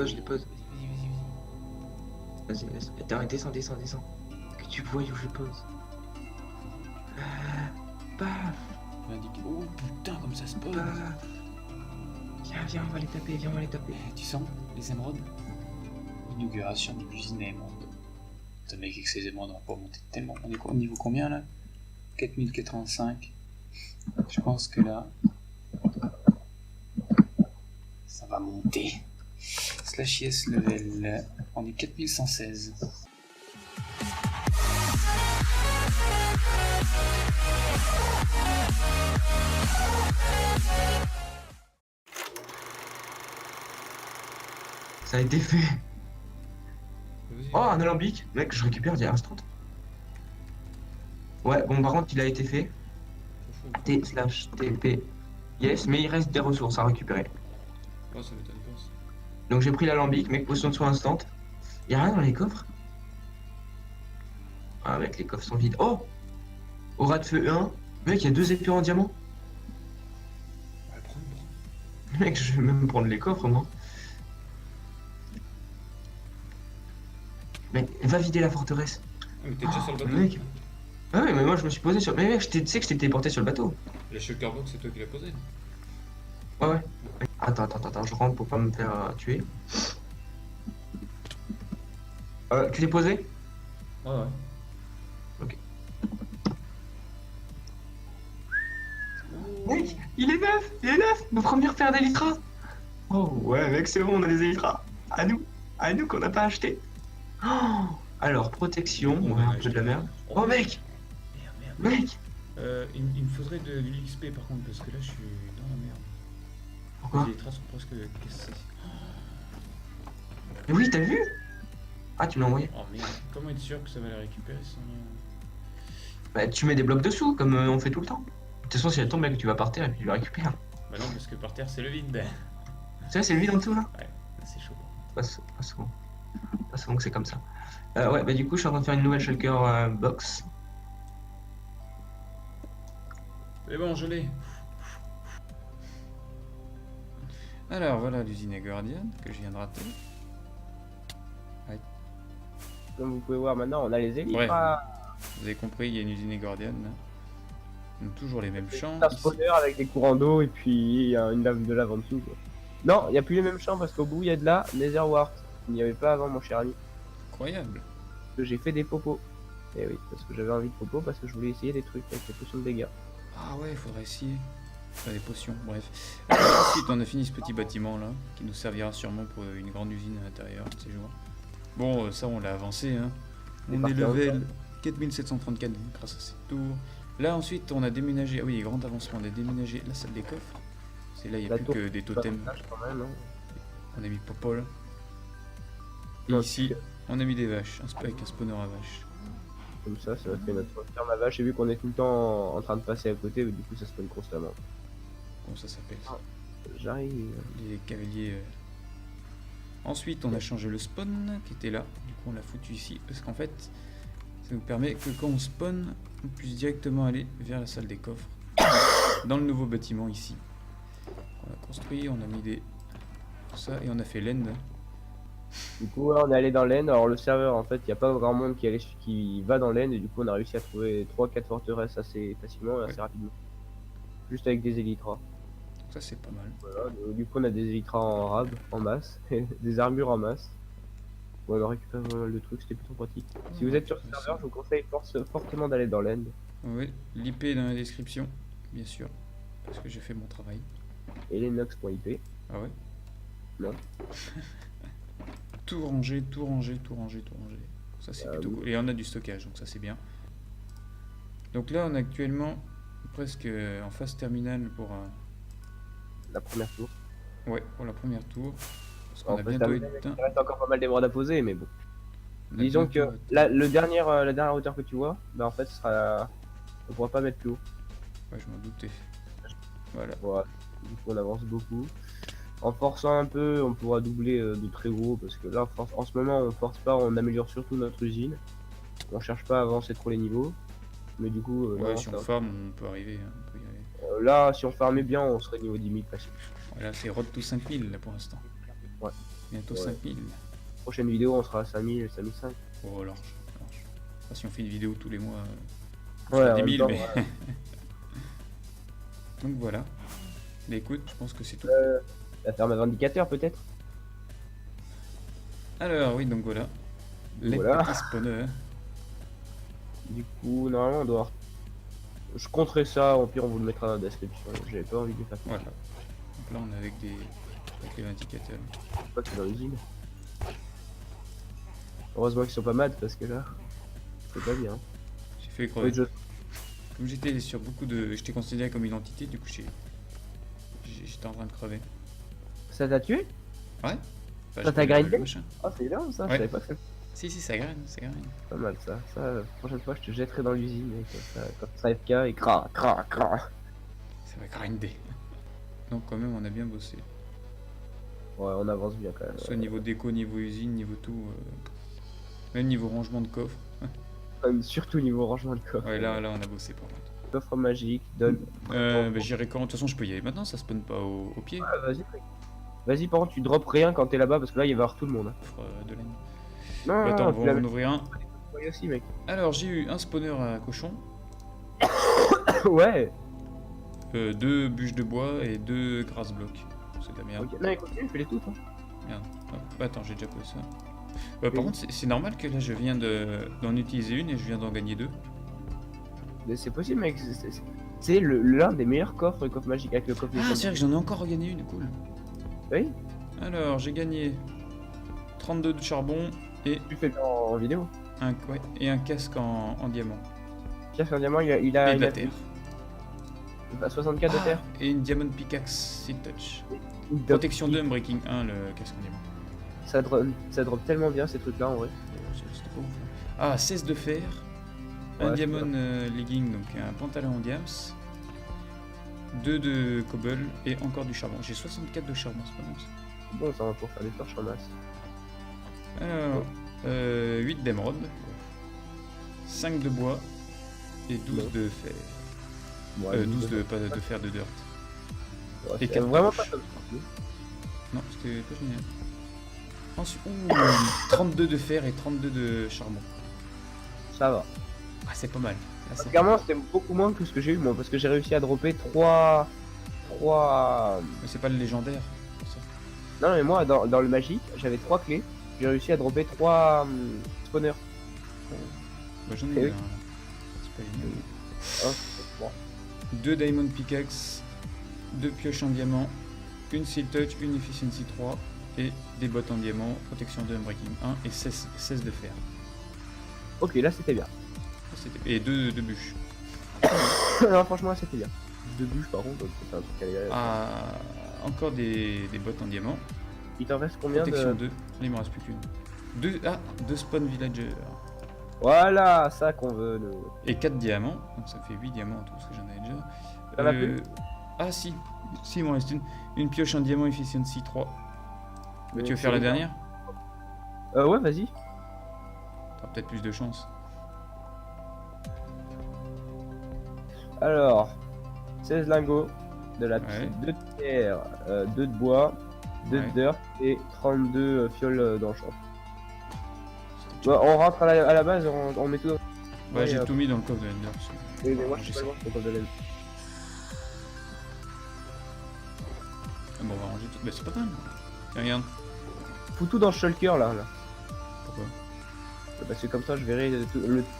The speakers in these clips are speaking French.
Je les pose. Vas-y, vas-y. Attends, descends, descends, descends. Que tu vois où je pose. Paf, Oh putain, comme ça spawn. paf. Viens, viens, on va les taper, viens, on va les taper. Tu sens les émeraudes? Inauguration de l'usine à émeraudes. Putain, mec, avec ces émeraudes, on va pas monter tellement. On est au niveau combien là? 4085. Je pense que là, ça va monter. Slash yes level, on est 4116. Ça a été fait. Oh, un alambic. Mec, je récupère des instant. Ouais, bon, par contre, il a été fait. T/TP. Yes, mais il reste des ressources à récupérer. Oh, ça m'étonne pas. Donc j'ai pris l'alambic, mec, potion de soin instant. Y'a rien dans les coffres? Ah, mec, les coffres sont vides. Oh! Aura de feu 1. Mec, il y a 2 épées en diamant. Ouais, prends. Mec, je vais même prendre les coffres, moi. Mec, va vider la forteresse. Ah, mais t'es déjà sur le bateau? Mec. Ah oui, mais moi je me suis posé sur. Mais mec, tu sais que je t'ai téléporté sur le bateau. Le shulker box, c'est toi qui l'as posé? Ouais, ouais. Attends, je rentre pour pas me faire tuer. Tu l'es posé? Ouais, ouais. Ok. Mec, il est neuf! Il est neuf! Nos premières paires d'élytras! Oh ouais, mec, c'est bon, on a des élytras. À nous qu'on n'a pas acheté. Oh, alors, protection, On ouais, en a un peu de la acheté. merde. Oh mec! Merde. Mec! Il me faudrait de l'XP par contre, parce que là je suis dans la merde. Pourquoi? Les traces sont presque cassées. Mais oui, t'as vu? Ah, tu me l'as envoyé. Oh merde, comment être sûr que ça va les récupérer sans... Bah, tu mets des blocs dessous, comme on fait tout le temps. De toute façon, si elle tombe, mec, tu vas par terre et puis tu la récupères. Bah non, parce que par terre c'est le vide. Tu sais, c'est le vide en dessous là? Ouais, c'est chaud. Pas souvent. Pas souvent que c'est comme ça. Ouais, bah du coup, je suis en train de faire une nouvelle shulker box. Mais bon, je l'ai. Alors voilà l'usine à Guardian que je viens de rater. Comme vous pouvez voir maintenant, on a les élites. Ouais, vous avez compris, il y a une usine à Guardian là. On a toujours les mêmes champs. Un Ici. spawner avec des courants d'eau et puis il y a une lave de lave en dessous. Quoi. Non, il n'y a plus les mêmes champs parce qu'au bout il y a de la Nether Wart. Il n'y avait pas avant, mon cher ami. Incroyable. Parce que j'ai fait des popos. Et oui, parce que j'avais envie de popos parce que je voulais essayer des trucs avec les potions de dégâts. Ah ouais, il faudrait essayer. Faire des potions, bref. Alors, ensuite, on a fini ce petit bâtiment là, qui nous servira sûrement pour une grande usine à l'intérieur de ces jours. Bon, ça on l'a avancé, hein. On est level 4734 grâce à cette tour. Là ensuite, on a déménagé, ah oui, grand avancement, on a déménagé la salle des coffres. C'est là, il n'y a plus que des totems. Quand même, hein. On a mis Popol. Et Non, ici, on a mis des vaches, avec un spawner à vaches. Comme ça va faire notre ferme à vache. J'ai vu qu'on est tout le temps en train de passer à côté, du coup ça spawn constamment. Comment ça s'appelle? J'arrive. Les cavaliers. Ensuite, on a changé le spawn qui était là. Du coup, on l'a foutu ici parce qu'en fait, ça nous permet que quand on spawn, on puisse directement aller vers la salle des coffres dans le nouveau bâtiment ici. On a construit, on a mis des tout ça et on a fait l'end. Du coup, ouais, on est allé dans l'End. Alors, le serveur, en fait, il n'y a pas grand monde qui va dans l'End. Et du coup, on a réussi à trouver 3-4 forteresses assez facilement et assez rapidement. Juste avec des élytras. Donc ça, c'est pas mal. Voilà, du coup, on a des élytras en rab, en masse, et des armures en masse. Bon, on a récupéré pas mal de trucs, c'était plutôt pratique. Si vous êtes sur ce serveur, je vous conseille fortement d'aller dans l'End. Oui, l'IP est dans la description, bien sûr, parce que j'ai fait mon travail. Et l'enox.ip. Ah ouais? Non. Tout ranger, tout ranger, tout ranger, tout ranger. Ça c'est plutôt cool. Et on a du stockage, donc ça c'est bien. Donc là on est actuellement presque en phase terminale pour La première tour. ouais, pour la première tour. Parce qu'on En a fait, bientôt il éteint. reste encore pas mal d'émeraudes à poser, mais bon. On a Disons bientôt que éteint. la dernière hauteur que tu vois, bah en fait, ce sera. On pourra pas mettre plus haut. Ouais, je m'en doutais. Voilà. Voilà. Du coup, on avance beaucoup. En forçant un peu, on pourra doubler de très gros parce que là, en ce moment, on force pas, on améliore surtout notre usine. On cherche pas à avancer trop les niveaux. Mais du coup, Ouais, non, si on farm, on peut arriver. Hein, on peut y aller. là, si on farmait bien, on serait niveau 10 000 facile. Voilà, c'est Road to 5000 là pour l'instant. Ouais. Bientôt Ouais. 5000. Prochaine vidéo, on sera à 5000, 5005. Oh, large. Enfin, si on fait une vidéo tous les mois, on Ouais, sera en des même 1000, temps, mais... ouais. Donc voilà. Mais écoute, je pense que c'est tout. La ferme à vindicateur peut-être. Alors, oui, donc voilà. Les Voilà. petits spawners. Du coup, normalement, on doit. Je compterai ça, au pire, on vous le mettra dans la description. J'avais pas envie de faire ça. Voilà. Donc là, on est avec avec les indicateurs. Je crois que c'est dans l'usine. Heureusement qu'ils sont pas mad parce que là, c'est pas bien. J'ai fait Oui, crever. je- Comme j'étais sur beaucoup de... J'étais considéré comme une entité, du coup, j'étais en train de crever. Ça t'a tué? Ouais. Ça t'a grindé le machin. Ah, c'est énorme ça, Ouais. je savais pas que c'était Si, ça graine, ça graine. pas mal ça. Ça, prochaine fois, je te jetterai dans l'usine et quand tu seras FK et cra, cra, cra. Ça va grinder. Donc quand même, on a bien bossé. Ouais, on avance bien quand même. Soit niveau déco, niveau usine, niveau tout. Même niveau rangement de coffre. Surtout niveau rangement de coffre. Ouais, là, on a bossé par contre. Coffre magique, donne. Bah, j'irai quand. De toute façon, je peux y aller maintenant, ça spawn pas au pied. Ah, vas-y. Vas-y, par contre, tu drops rien quand t'es là-bas parce que là, il va y avoir tout le monde. Coffre, de laine. Non, Bah, attends, tu on va l'avais en ouvrir un. trouvé aussi, mec. Alors, j'ai eu un spawner à cochon, Ouais. 2 bûches de bois et 2 grass blocks. C'est de la merde. Ok. Non, mais continue, fais-les toutes. Hein. Merde. Hop. Bah, attends, j'ai déjà posé ça. Par contre, c'est normal que là, je viens d'en utiliser une et je viens d'en gagner 2. Mais c'est possible, mec. C'est l'un des meilleurs coffres, le coffre magique avec le coffre. Ah, c'est vrai que j'en ai encore gagné une, cool. Oui. Alors, j'ai gagné 32 de charbon et Tu fais en vidéo. un casque en diamant. Pierre, un diamant, il Et de a la terre. 64 de terre. Et une diamond pickaxe Silk touch. Une top. Protection 2, breaking 1, le casque en diamant. Ça drop tellement bien ces trucs là en vrai. C'était pas ouf, hein. Ah, 16 de fer. Un Ouais, diamond legging, donc un pantalon en diams. 2 de cobble et encore du charbon. J'ai 64 de charbon, c'est pas mal ça. Bon, ça va pour faire des torches en masse. Alors, 8 d'émeraude, 5 de bois et 12 Bon. de fer. Ouais, 12 de, pas de fer, de dirt. ouais, et c'est quatre vraiment touches. pas comme ça. Non, c'était pas génial. Ensuite, 32 de fer et 32 de charbon. Ça va. Ah, c'est pas mal. Là, c'est- Clairement, c'était beaucoup moins que ce que j'ai eu moi parce que j'ai réussi à dropper 3. Mais c'est pas le légendaire. Pour ça. Non, mais moi dans le magique, j'avais 3 clés. J'ai réussi à dropper 3 spawners. Bah, j'en ai Eh eu oui. un. C'est pas génial. Hein, c'est bon. 2 diamond pickaxe, 2 pioches en diamant, une seal touch, une efficiency 3 et des bottes en diamant, protection 2, breaking 1 et 16 de fer. Ok, là c'était bien. Et 2 bûches. Non, franchement, là c'était bien. 2 bûches par contre, c'est un truc à aller. Ah, encore des bottes en diamant, Il t'en reste combien protection de. 2, là il me reste plus qu'une. 2 spawn villager Voilà, ça qu'on veut. et 4 diamants, donc ça fait 8 diamants en tout parce que j'en avais déjà. T'en as plus Ah si, il m'en reste une pioche en diamant efficiency 3. Bah, tu veux faire la dernière? Ouais, vas-y. T'auras peut-être plus de chance. Alors, 16 lingots de la Ouais. 2 de terre, 2 de bois, 2 Ouais. de dirt et 32 fioles dans le champ. C'était- Bon, on rentre à la base, on met tout dans... Ouais, Ouais, j'ai tout mis dans le coffre de Ender. parce que- Oui, mais moi j'ai je suis ça. pas loin, c'est de l'aide. Ah bon, on va ranger tout. Bah, c'est pas mal. Tiens, regarde. Fous tout dans le shulker là. Pourquoi? Parce que comme ça je verrai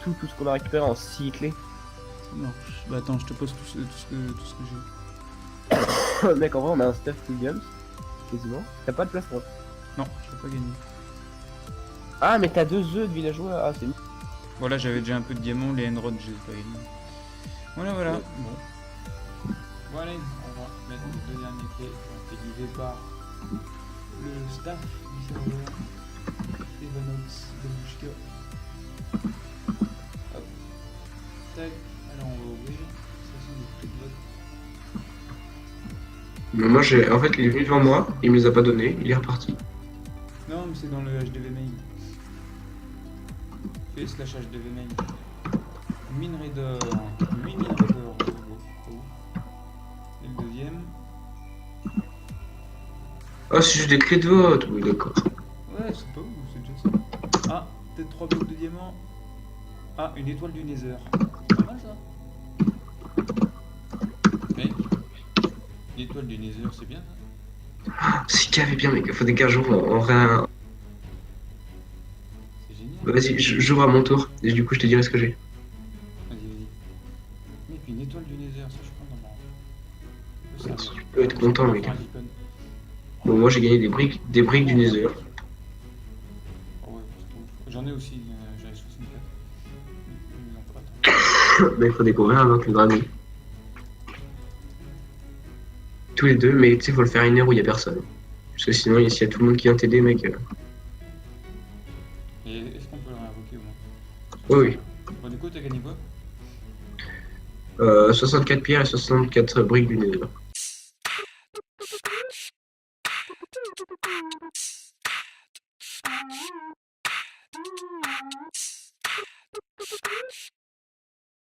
tout ce qu'on a récupéré en 6 clés. Ça marche. Bah, attends, je te pose tout ce que j'ai. Mec, en vrai, on a un Steph Williams, quasiment. T'as pas de place pour. Non, je peux pas gagner. Ah, mais t'as 2 œufs de villageois. Ah, c'est. Voilà, j'avais déjà un peu de diamants, les Enrod, je les ai pas gagnés. Voilà. Ouais. Bon. Bon allez, on va mettre les 2 derniers clés. On fait guider par le staff du serveur, Evanox, Demushka. Hop. Tac. Alors on va ouvrir. Ça sont des clés de vote. Mais moi, en fait, il est venu devant moi, il me les a pas donnés, il est reparti. Non, mais c'est dans le HDV mail. Fais /HDV mail. Minerai d'or. 8 minerais d'or. Et le deuxième. Ah, c'est juste des clés de vote, oui, d'accord. Ouais, c'est pas ouf, c'est déjà ça. Ah, peut-être 3 blocs de diamants. Ah, une étoile du Nether. C'est pas mal ça. Mec, l'étoile du Nether, c'est bien ça. Si qu'elle est bien, mec, il faudrait qu'un jour on rien. C'est génial. Vas-y, j'ouvre à mon tour, et du coup, je te dirai ce que j'ai. Vas-y, vas-y. Mec, une étoile du Nether, ça je suis content d'en avoir. Tu peux être content, mec. Faire un icône. Bon, moi, j'ai gagné des briques du Nether. Oh ouais, c'est trop ouf. J'en ai aussi, j'en ai 64. Mais non, attends. Mais il faut découvrir avant que le dragon. Tous les deux, mais tu sais, faut le faire à une heure où il y a personne. Parce que sinon, s'il y a tout le monde qui vient t'aider, mec. Et est-ce qu'on peut le réinvoquer ou non? Oui, oui. Bon, du coup, t'as gagné quoi? 64 pierres et 64 briques du Nether.